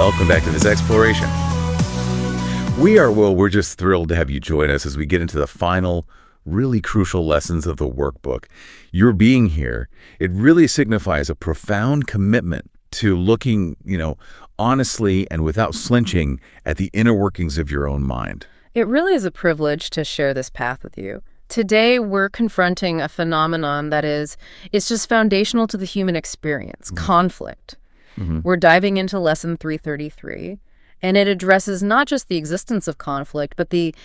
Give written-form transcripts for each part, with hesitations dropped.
welcome back to this exploration. We're just thrilled to have you join us as we get into the final, really crucial lessons of the workbook. Your being here, it really signifies a profound commitment to looking, honestly and without flinching at the inner workings of your own mind. It really is a privilege to share this path with you. Today, we're confronting a phenomenon that it's just foundational to the human experience, conflict. We're diving into lesson 333, and it addresses not just the existence of conflict, but the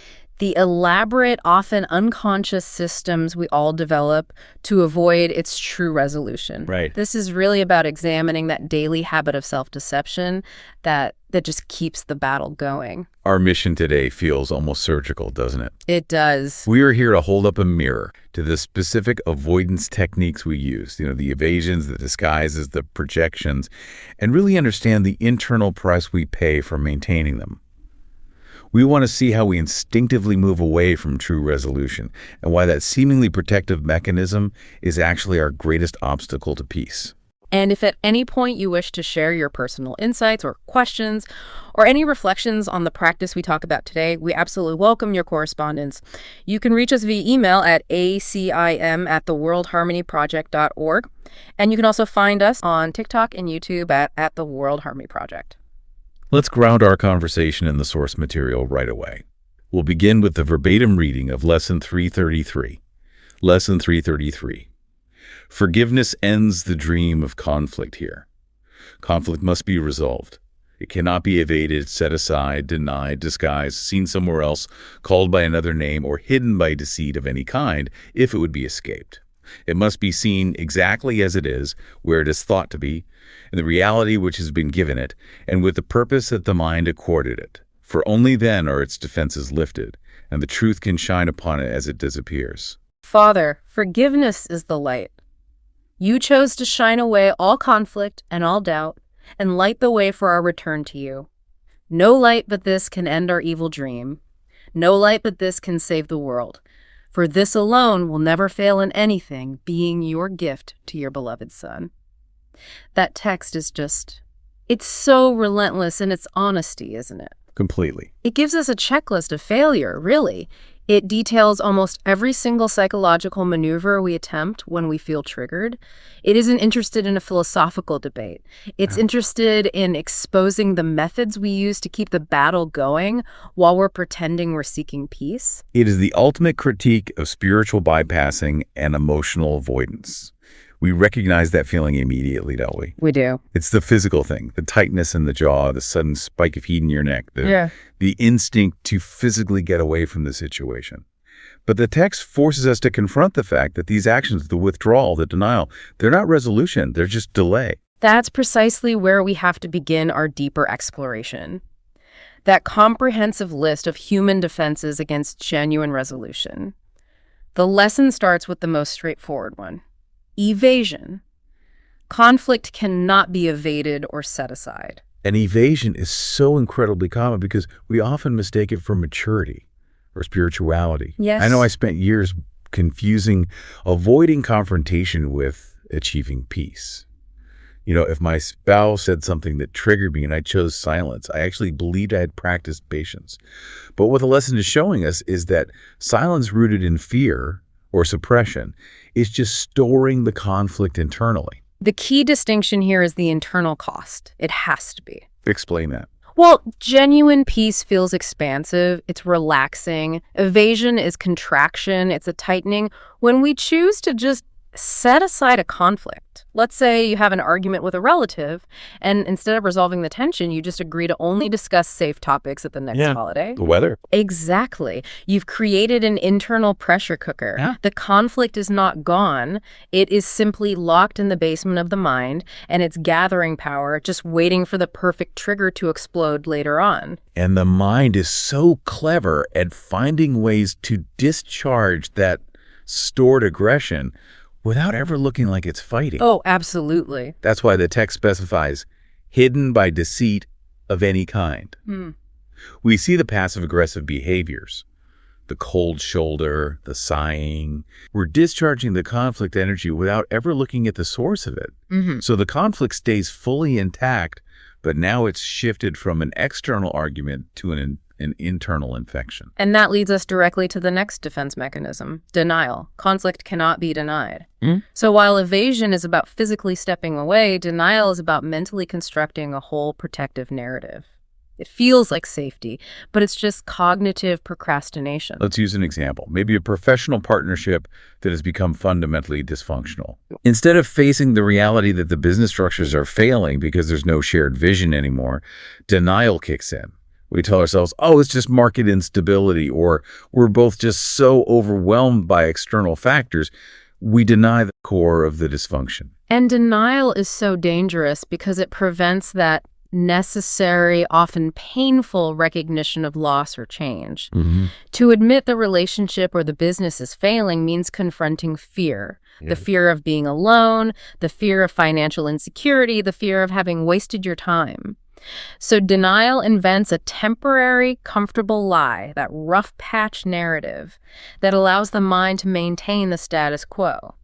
elaborate, often unconscious systems we all develop to avoid its true resolution. Right. This is really about examining that daily habit of self-deception that just keeps the battle going. Our mission today feels almost surgical, doesn't it? It does. We are here to hold up a mirror to the specific avoidance techniques we use, the evasions, the disguises, the projections, and really understand the internal price we pay for maintaining them. We want to see how we instinctively move away from true resolution and why that seemingly protective mechanism is actually our greatest obstacle to peace. And if at any point you wish to share your personal insights or questions or any reflections on the practice we talk about today, we absolutely welcome your correspondence. You can reach us via email at acim@theworldharmonyproject.org. And you can also find us on TikTok and YouTube at the World Harmony Project. Let's ground our conversation in the source material right away. We'll begin with the verbatim reading of Lesson 333. Lesson 333. Forgiveness ends the dream of conflict here. Conflict must be resolved. It cannot be evaded, set aside, denied, disguised, seen somewhere else, called by another name, or hidden by deceit of any kind if it would be escaped. It must be seen exactly as it is, where it is thought to be, in the reality which has been given it, and with the purpose that the mind accorded it. For only then are its defenses lifted, and the truth can shine upon it as it disappears. Father, forgiveness is the light. You chose to shine away all conflict and all doubt, and light the way for our return to you. No light but this can end our evil dream. No light but this can save the world. For this alone will never fail in anything, being your gift to your beloved Son. That text is it's so relentless in its honesty, isn't it? Completely. It gives us a checklist of failure, really. It details almost every single psychological maneuver we attempt when we feel triggered. It isn't interested in a philosophical debate. It's interested in exposing the methods we use to keep the battle going while we're pretending we're seeking peace. It is the ultimate critique of spiritual bypassing and emotional avoidance. We recognize that feeling immediately, don't we? We do. It's the physical thing, the tightness in the jaw, the sudden spike of heat in your neck, the instinct to physically get away from the situation. But the text forces us to confront the fact that these actions, the withdrawal, the denial, they're not resolution, they're just delay. That's precisely where we have to begin our deeper exploration. That comprehensive list of human defenses against genuine resolution. The lesson starts with the most straightforward one. Evasion. Conflict cannot be evaded or set aside. And evasion is so incredibly common because we often mistake it for maturity or spirituality. Yes. I know I spent years confusing avoiding confrontation with achieving peace. If my spouse said something that triggered me and I chose silence, I actually believed I had practiced patience. But what the lesson is showing us is that silence rooted in fear or suppression is just storing the conflict internally. The key distinction here is the internal cost. It has to be. Explain that. Well, genuine peace feels expansive. It's relaxing. Evasion is contraction. It's a tightening. When we choose to just set aside a conflict, let's say you have an argument with a relative, and instead of resolving the tension, you just agree to only discuss safe topics at the next holiday. The weather. Exactly. You've created an internal pressure cooker. Yeah. The conflict is not gone. It is simply locked in the basement of the mind, and it's gathering power, just waiting for the perfect trigger to explode later on. And the mind is so clever at finding ways to discharge that stored aggression without ever looking like it's fighting. Oh, absolutely. That's why the text specifies hidden by deceit of any kind. We see the passive-aggressive behaviors, the cold shoulder, the sighing. We're discharging the conflict energy without ever looking at the source of it. So the conflict stays fully intact, but now it's shifted from an external argument to an internal infection. And that leads us directly to the next defense mechanism, denial. Conflict cannot be denied. So while evasion is about physically stepping away, denial is about mentally constructing a whole protective narrative. It feels like safety, but it's just cognitive procrastination. Let's use an example. Maybe a professional partnership that has become fundamentally dysfunctional. Instead of facing the reality that the business structures are failing because there's no shared vision anymore, denial kicks in. We tell ourselves, oh, it's just market instability, or we're both just so overwhelmed by external factors, we deny the core of the dysfunction. And denial is so dangerous because it prevents that necessary, often painful recognition of loss or change. To admit the relationship or the business is failing means confronting fear. The fear of being alone, the fear of financial insecurity, the fear of having wasted your time. So denial invents a temporary, comfortable lie, that rough patch narrative that allows the mind to maintain the status quo.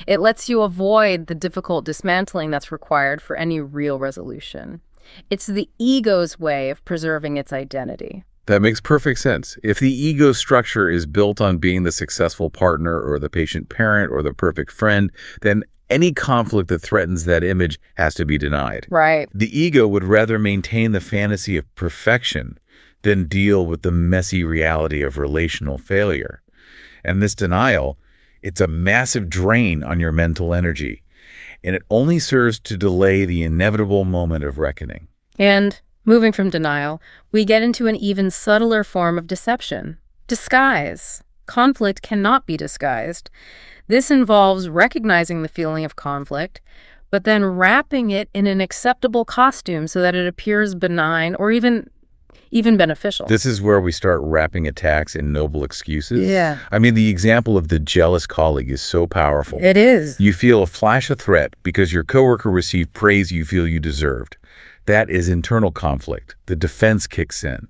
It lets you avoid the difficult dismantling that's required for any real resolution. It's the ego's way of preserving its identity. That makes perfect sense. If the ego structure is built on being the successful partner or the patient parent or the perfect friend, then any conflict that threatens that image has to be denied. Right. The ego would rather maintain the fantasy of perfection than deal with the messy reality of relational failure. And this denial, it's a massive drain on your mental energy, and it only serves to delay the inevitable moment of reckoning. And moving from denial, we get into an even subtler form of deception, disguise. Conflict cannot be disguised. This involves recognizing the feeling of conflict, but then wrapping it in an acceptable costume so that it appears benign or even beneficial. This is where we start wrapping attacks in noble excuses. Yeah. I mean, the example of the jealous colleague is so powerful. It is. You feel a flash of threat because your coworker received praise you feel you deserved. That is internal conflict. The defense kicks in.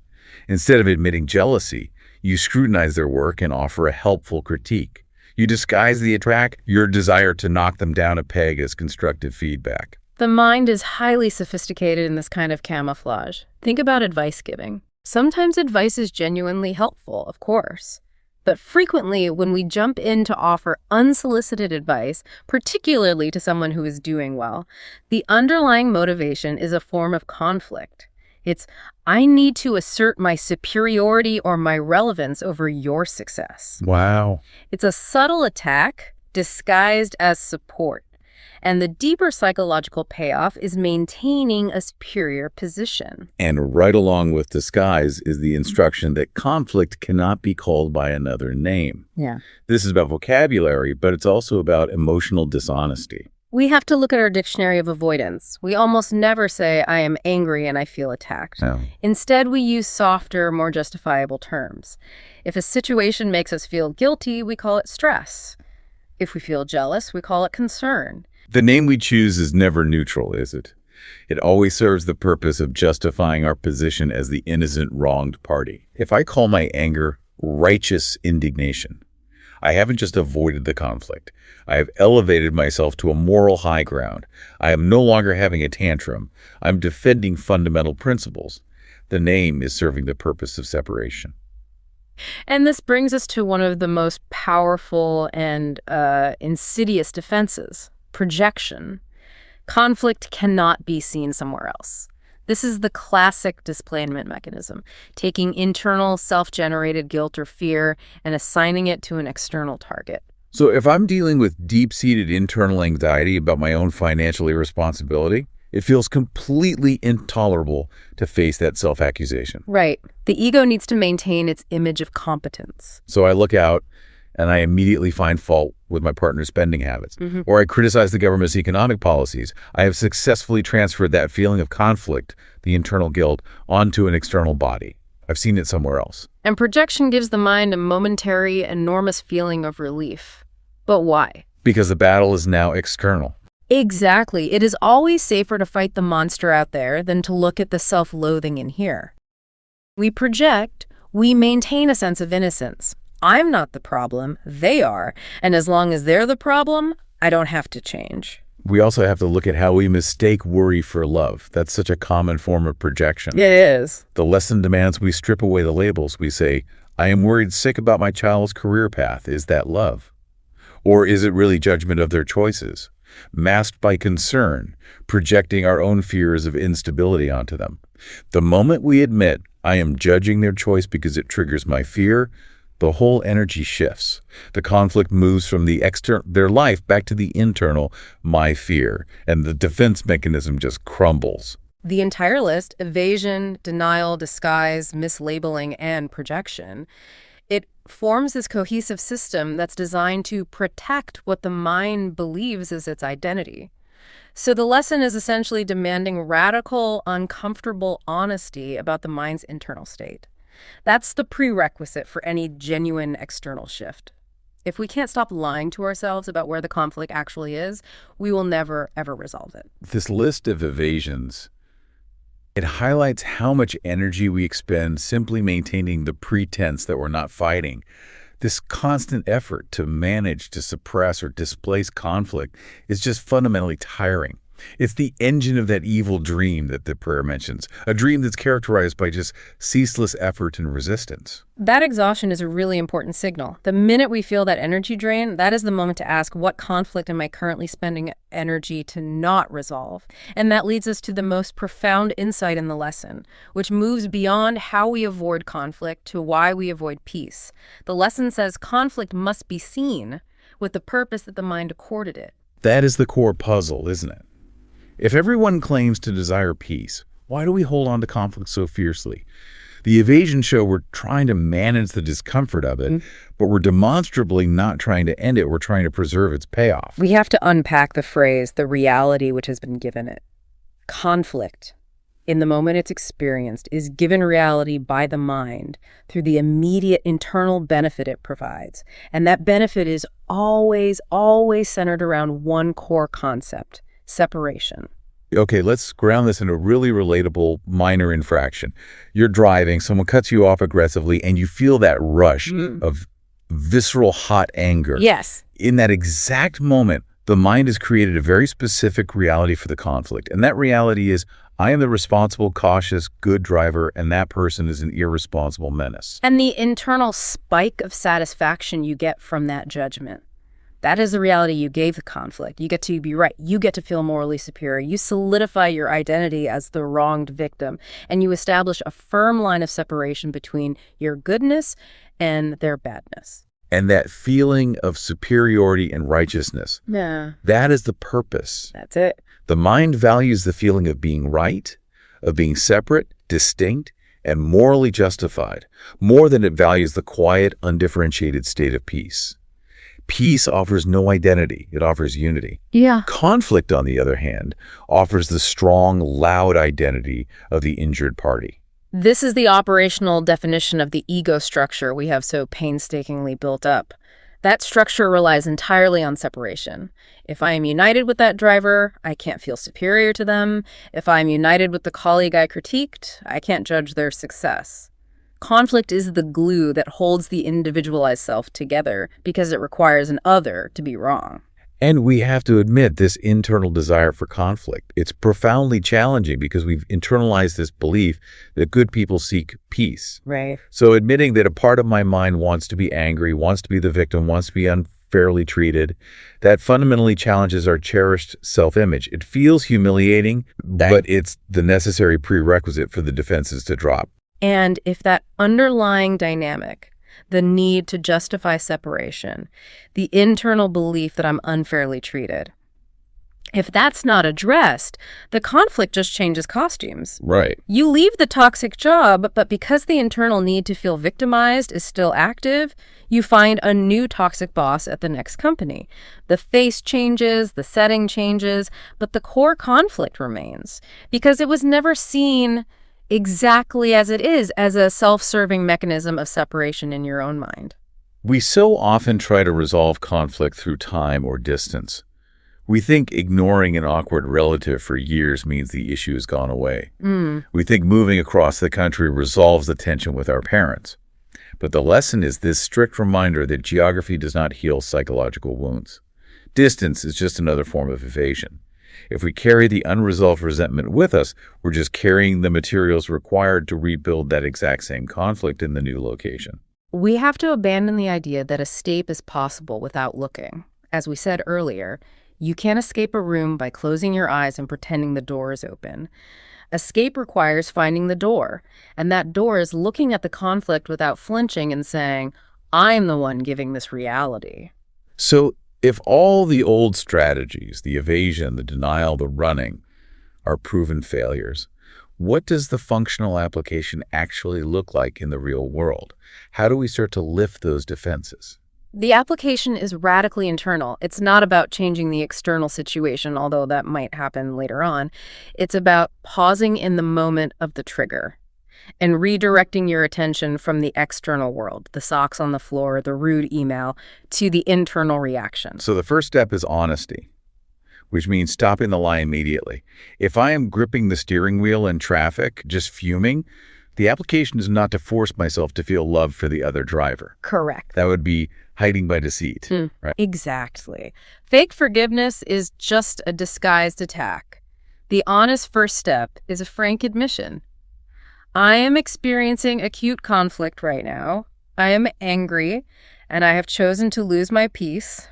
Instead of admitting jealousy, you scrutinize their work and offer a helpful critique. You disguise the attack, your desire to knock them down a peg, as constructive feedback. The mind is highly sophisticated in this kind of camouflage. Think about advice giving. Sometimes advice is genuinely helpful, of course. But frequently, when we jump in to offer unsolicited advice, particularly to someone who is doing well, the underlying motivation is a form of conflict. It's, I need to assert my superiority or my relevance over your success. Wow. It's a subtle attack disguised as support. And the deeper psychological payoff is maintaining a superior position. And right along with disguise is the instruction that conflict cannot be called by another name. Yeah. This is about vocabulary, but it's also about emotional dishonesty. We have to look at our dictionary of avoidance. We almost never say, I am angry and I feel attacked. No. Instead, we use softer, more justifiable terms. If a situation makes us feel guilty, we call it stress. If we feel jealous, we call it concern. The name we choose is never neutral, is it? It always serves the purpose of justifying our position as the innocent, wronged party. If I call my anger righteous indignation, I haven't just avoided the conflict. I have elevated myself to a moral high ground. I am no longer having a tantrum. I'm defending fundamental principles. The name is serving the purpose of separation. And this brings us to one of the most powerful and insidious defenses. Projection. Conflict cannot be seen somewhere else. This is the classic displacement mechanism, taking internal self-generated guilt or fear and assigning it to an external target. So if I'm dealing with deep-seated internal anxiety about my own financial irresponsibility, it feels completely intolerable to face that self-accusation. Right. The ego needs to maintain its image of competence. So I look out and I immediately find fault with my partner's spending habits, or I criticize the government's economic policies. I have successfully transferred that feeling of conflict, the internal guilt, onto an external body. I've seen it somewhere else. And projection gives the mind a momentary, enormous feeling of relief. But why? Because the battle is now external. Exactly. It is always safer to fight the monster out there than to look at the self-loathing in here. We project, we maintain a sense of innocence. I'm not the problem, they are, and as long as they're the problem, I don't have to change. We also have to look at how we mistake worry for love. That's such a common form of projection. It is. The lesson demands we strip away the labels. We say, I am worried sick about my child's career path. Is that love? Or is it really judgment of their choices, masked by concern, projecting our own fears of instability onto them? The moment we admit, I am judging their choice because it triggers my fear, the whole energy shifts. The conflict moves from the external, their life, back to the internal, my fear, and the defense mechanism just crumbles. The entire list, evasion, denial, disguise, mislabeling, and projection, it forms this cohesive system that's designed to protect what the mind believes is its identity. So the lesson is essentially demanding radical, uncomfortable honesty about the mind's internal state. That's the prerequisite for any genuine external shift. If we can't stop lying to ourselves about where the conflict actually is, we will never, ever resolve it. This list of evasions, it highlights how much energy we expend simply maintaining the pretense that we're not fighting. This constant effort to manage, to suppress, or displace conflict is just fundamentally tiring. It's the engine of that evil dream that the prayer mentions, a dream that's characterized by just ceaseless effort and resistance. That exhaustion is a really important signal. The minute we feel that energy drain, that is the moment to ask, what conflict am I currently spending energy to not resolve? And that leads us to the most profound insight in the lesson, which moves beyond how we avoid conflict to why we avoid peace. The lesson says conflict must be seen with the purpose that the mind accorded it. That is the core puzzle, isn't it? If everyone claims to desire peace, why do we hold on to conflict so fiercely? The evasions show we're trying to manage the discomfort of it, but we're demonstrably not trying to end it. We're trying to preserve its payoff. We have to unpack the phrase, the reality which has been given it. Conflict, in the moment it's experienced, is given reality by the mind through the immediate internal benefit it provides. And that benefit is always, always centered around one core concept: separation. Okay, let's ground this in a really relatable minor infraction. You're driving, someone cuts you off aggressively, and you feel that rush of visceral hot anger. Yes. In that exact moment, the mind has created a very specific reality for the conflict. And that reality is, I am the responsible, cautious, good driver, and that person is an irresponsible menace. And the internal spike of satisfaction you get from that judgment. That is the reality you gave the conflict. You get to be right. You get to feel morally superior. You solidify your identity as the wronged victim, and you establish a firm line of separation between your goodness and their badness. And that feeling of superiority and righteousness, that is the purpose. That's it. The mind values the feeling of being right, of being separate, distinct, and morally justified, more than it values the quiet, undifferentiated state of peace. Peace offers no identity. It offers unity. Yeah. Conflict, on the other hand, offers the strong, loud identity of the injured party. This is the operational definition of the ego structure we have so painstakingly built up. That structure relies entirely on separation. If I am united with that driver, I can't feel superior to them. If I am united with the colleague I critiqued, I can't judge their success. Conflict is the glue that holds the individualized self together because it requires an other to be wrong. And we have to admit this internal desire for conflict. It's profoundly challenging because we've internalized this belief that good people seek peace. Right. So admitting that a part of my mind wants to be angry, wants to be the victim, wants to be unfairly treated, that fundamentally challenges our cherished self-image. It feels humiliating, but it's the necessary prerequisite for the defenses to drop. And if that underlying dynamic, the need to justify separation, the internal belief that I'm unfairly treated, if that's not addressed, the conflict just changes costumes. Right. You leave the toxic job, but because the internal need to feel victimized is still active, you find a new toxic boss at the next company. The face changes, the setting changes, but the core conflict remains because it was never seen exactly as it is, as a self-serving mechanism of separation in your own mind. We so often try to resolve conflict through time or distance. We think ignoring an awkward relative for years means the issue has gone away. We think moving across the country resolves the tension with our parents. But the lesson is this strict reminder that geography does not heal psychological wounds. Distance is just another form of evasion. If we carry the unresolved resentment with us, we're just carrying the materials required to rebuild that exact same conflict in the new location. We have to abandon the idea that escape is possible without looking. As we said earlier, you can't escape a room by closing your eyes and pretending the door is open. Escape requires finding the door, and that door is looking at the conflict without flinching and saying, I'm the one giving this reality. So if all the old strategies, the evasion, the denial, the running, are proven failures, what does the functional application actually look like in the real world? How do we start to lift those defenses? The application is radically internal. It's not about changing the external situation, although that might happen later on. It's about pausing in the moment of the trigger and redirecting your attention from the external world, the socks on the floor, the rude email, to the internal reaction. So the first step is honesty, which means stopping the lie immediately. If I am gripping the steering wheel in traffic, just fuming, the application is not to force myself to feel love for the other driver. Correct. That would be hiding by deceit, right? Exactly. Fake forgiveness is just a disguised attack. The honest first step is a frank admission. I am experiencing acute conflict right now. I am angry, and I have chosen to lose my peace.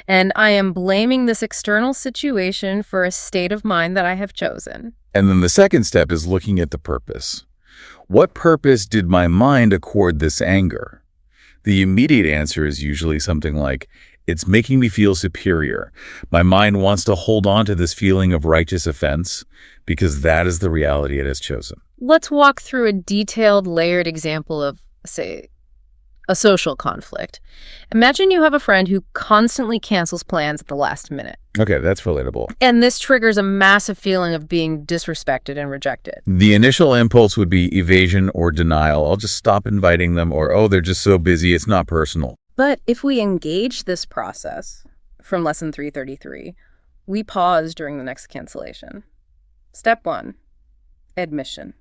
And I am blaming this external situation for a state of mind that I have chosen. And then the second step is looking at the purpose. What purpose did my mind accord this anger? The immediate answer is usually something like, it's making me feel superior. My mind wants to hold on to this feeling of righteous offense because that is the reality it has chosen. Let's walk through a detailed, layered example of, say, a social conflict. Imagine you have a friend who constantly cancels plans at the last minute. Okay, that's relatable. And this triggers a massive feeling of being disrespected and rejected. The initial impulse would be evasion or denial. I'll just stop inviting them, or, oh, they're just so busy, it's not personal. But if we engage this process from Lesson 333, we pause during the next cancellation. Step 1, admission.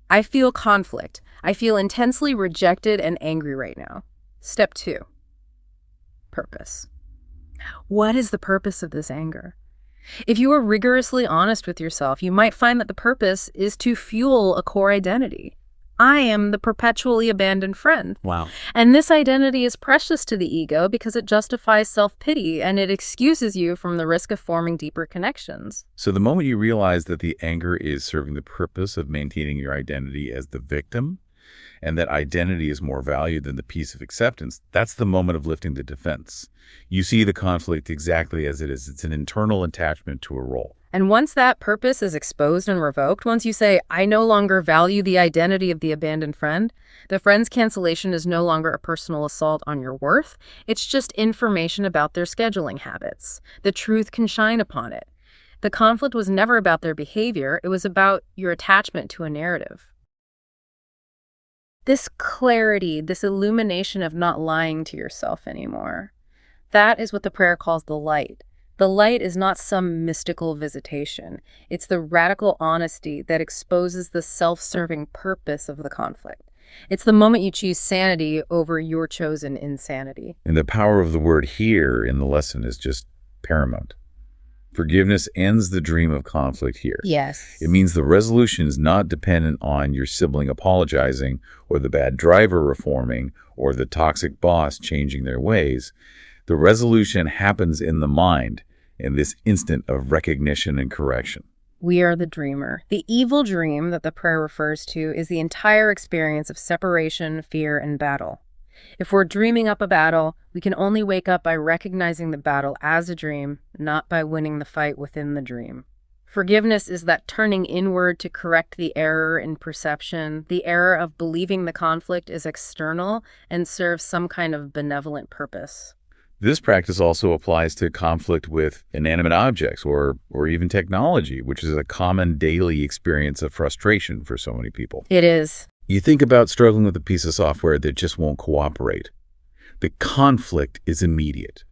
I feel conflict. I feel intensely rejected and angry right now. Step 2, purpose. What is the purpose of this anger? If you are rigorously honest with yourself, you might find that the purpose is to fuel a core identity. I am the perpetually abandoned friend. Wow. And this identity is precious to the ego because it justifies self-pity and it excuses you from the risk of forming deeper connections. So the moment you realize that the anger is serving the purpose of maintaining your identity as the victim, and that identity is more valued than the peace of acceptance, that's the moment of lifting the defense. You see the conflict exactly as it is. It's an internal attachment to a role. And once that purpose is exposed and revoked, once you say, I no longer value the identity of the abandoned friend, the friend's cancellation is no longer a personal assault on your worth. It's just information about their scheduling habits. The truth can shine upon it. The conflict was never about their behavior. It was about your attachment to a narrative. This clarity, this illumination of not lying to yourself anymore, that is what the prayer calls the light. The light is not some mystical visitation. It's the radical honesty that exposes the self-serving purpose of the conflict. It's the moment you choose sanity over your chosen insanity. And the power of the word here in the lesson is just paramount. Forgiveness ends the dream of conflict here. Yes. It means the resolution is not dependent on your sibling apologizing or the bad driver reforming or the toxic boss changing their ways. The resolution happens in the mind in this instant of recognition and correction. We are the dreamer. The evil dream that the prayer refers to is the entire experience of separation, fear, and battle. If we're dreaming up a battle, we can only wake up by recognizing the battle as a dream, not by winning the fight within the dream. Forgiveness is that turning inward to correct the error in perception, the error of believing the conflict is external and serves some kind of benevolent purpose. This practice also applies to conflict with inanimate objects or even technology, which is a common daily experience of frustration for so many people. It is. You think about struggling with a piece of software that just won't cooperate. The conflict is immediate.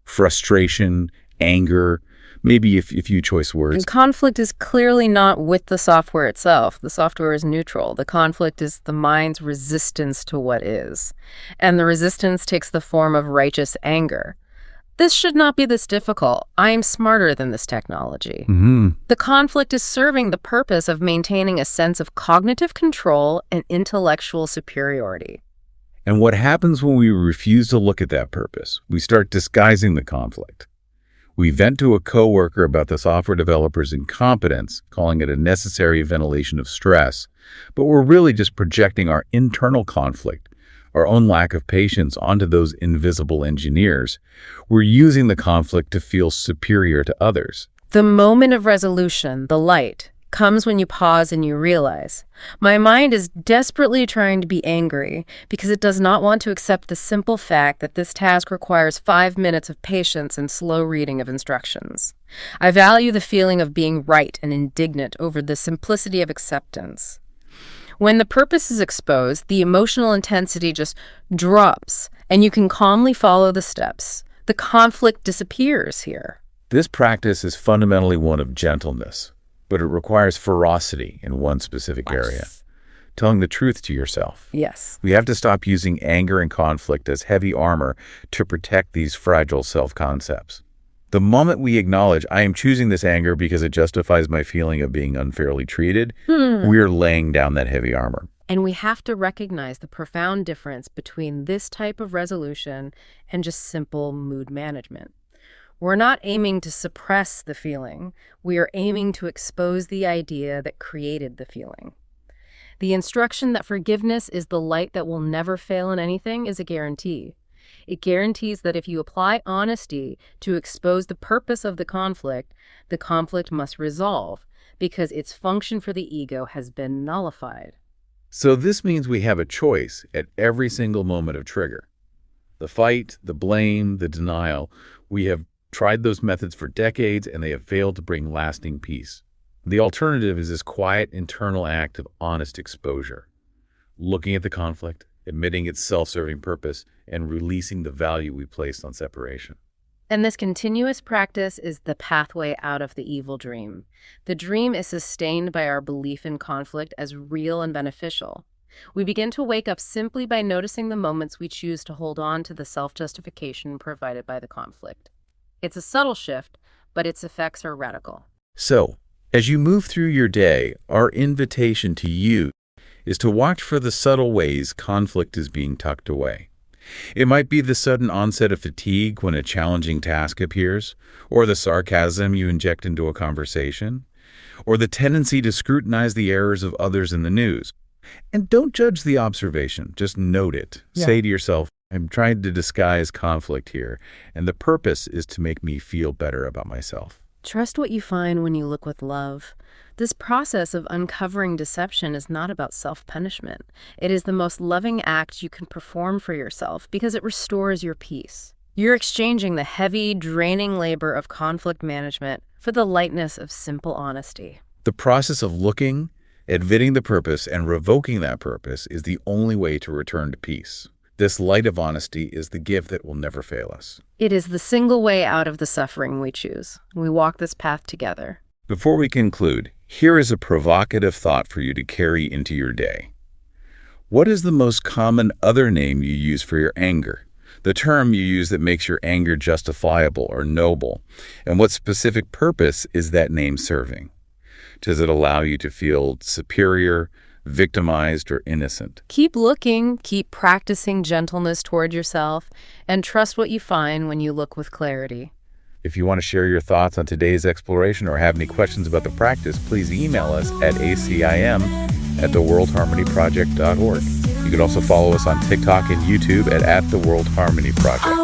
Frustration, anger, maybe a few choice words. And conflict is clearly not with the software itself. The software is neutral. The conflict is the mind's resistance to what is. And the resistance takes the form of righteous anger. This should not be this difficult. I am smarter than this technology. The conflict is serving the purpose of maintaining a sense of cognitive control and intellectual superiority. And what happens when we refuse to look at that purpose? We start disguising the conflict. We vent to a coworker about the software developer's incompetence, calling it a necessary ventilation of stress, but we're really just projecting our internal conflict, our own lack of patience onto those invisible engineers. We're using the conflict to feel superior to others. The moment of resolution, the light, comes when you pause and you realize, my mind is desperately trying to be angry because it does not want to accept the simple fact that this task requires 5 minutes of patience and slow reading of instructions. I value the feeling of being right and indignant over the simplicity of acceptance. When the purpose is exposed, the emotional intensity just drops, and you can calmly follow the steps. The conflict disappears here. This practice is fundamentally one of gentleness, but it requires ferocity in one specific area. Telling the truth to yourself. Yes. We have to stop using anger and conflict as heavy armor to protect these fragile self-concepts. The moment we acknowledge, I am choosing this anger because it justifies my feeling of being unfairly treated, we're laying down that heavy armor. And we have to recognize the profound difference between this type of resolution and just simple mood management. We're not aiming to suppress the feeling. We are aiming to expose the idea that created the feeling. The instruction that forgiveness is the light that will never fail in anything is a guarantee. It guarantees that if you apply honesty to expose the purpose of the conflict must resolve because its function for the ego has been nullified. So this means we have a choice at every single moment of trigger. The fight, the blame, the denial, we have tried those methods for decades and they have failed to bring lasting peace. The alternative is this quiet internal act of honest exposure, looking at the conflict, admitting its self-serving purpose, and releasing the value we placed on separation. And this continuous practice is the pathway out of the evil dream. The dream is sustained by our belief in conflict as real and beneficial. We begin to wake up simply by noticing the moments we choose to hold on to the self-justification provided by the conflict. It's a subtle shift, but its effects are radical. So, as you move through your day, our invitation to you is to watch for the subtle ways conflict is being tucked away. It might be the sudden onset of fatigue when a challenging task appears, or the sarcasm you inject into a conversation, or the tendency to scrutinize the errors of others in the news. And don't judge the observation, just note it. Say to yourself, I'm trying to disguise conflict here, and the purpose is to make me feel better about myself. Trust what you find when you look with love. This process of uncovering deception is not about self-punishment. It is the most loving act you can perform for yourself because it restores your peace. You're exchanging the heavy, draining labor of conflict management for the lightness of simple honesty. The process of looking, admitting the purpose, and revoking that purpose is the only way to return to peace. This light of honesty is the gift that will never fail us. It is the single way out of the suffering we choose. We walk this path together. Before we conclude, here is a provocative thought for you to carry into your day. What is the most common other name you use for your anger? The term you use that makes your anger justifiable or noble? And what specific purpose is that name serving? Does it allow you to feel superior, victimized, or innocent? Keep looking, keep practicing gentleness toward yourself, and trust what you find when you look with clarity. If you want to share your thoughts on today's exploration or have any questions about the practice, please email us at ACIM@theworldharmonyproject.org. You can also follow us on TikTok and YouTube at The World Harmony Project.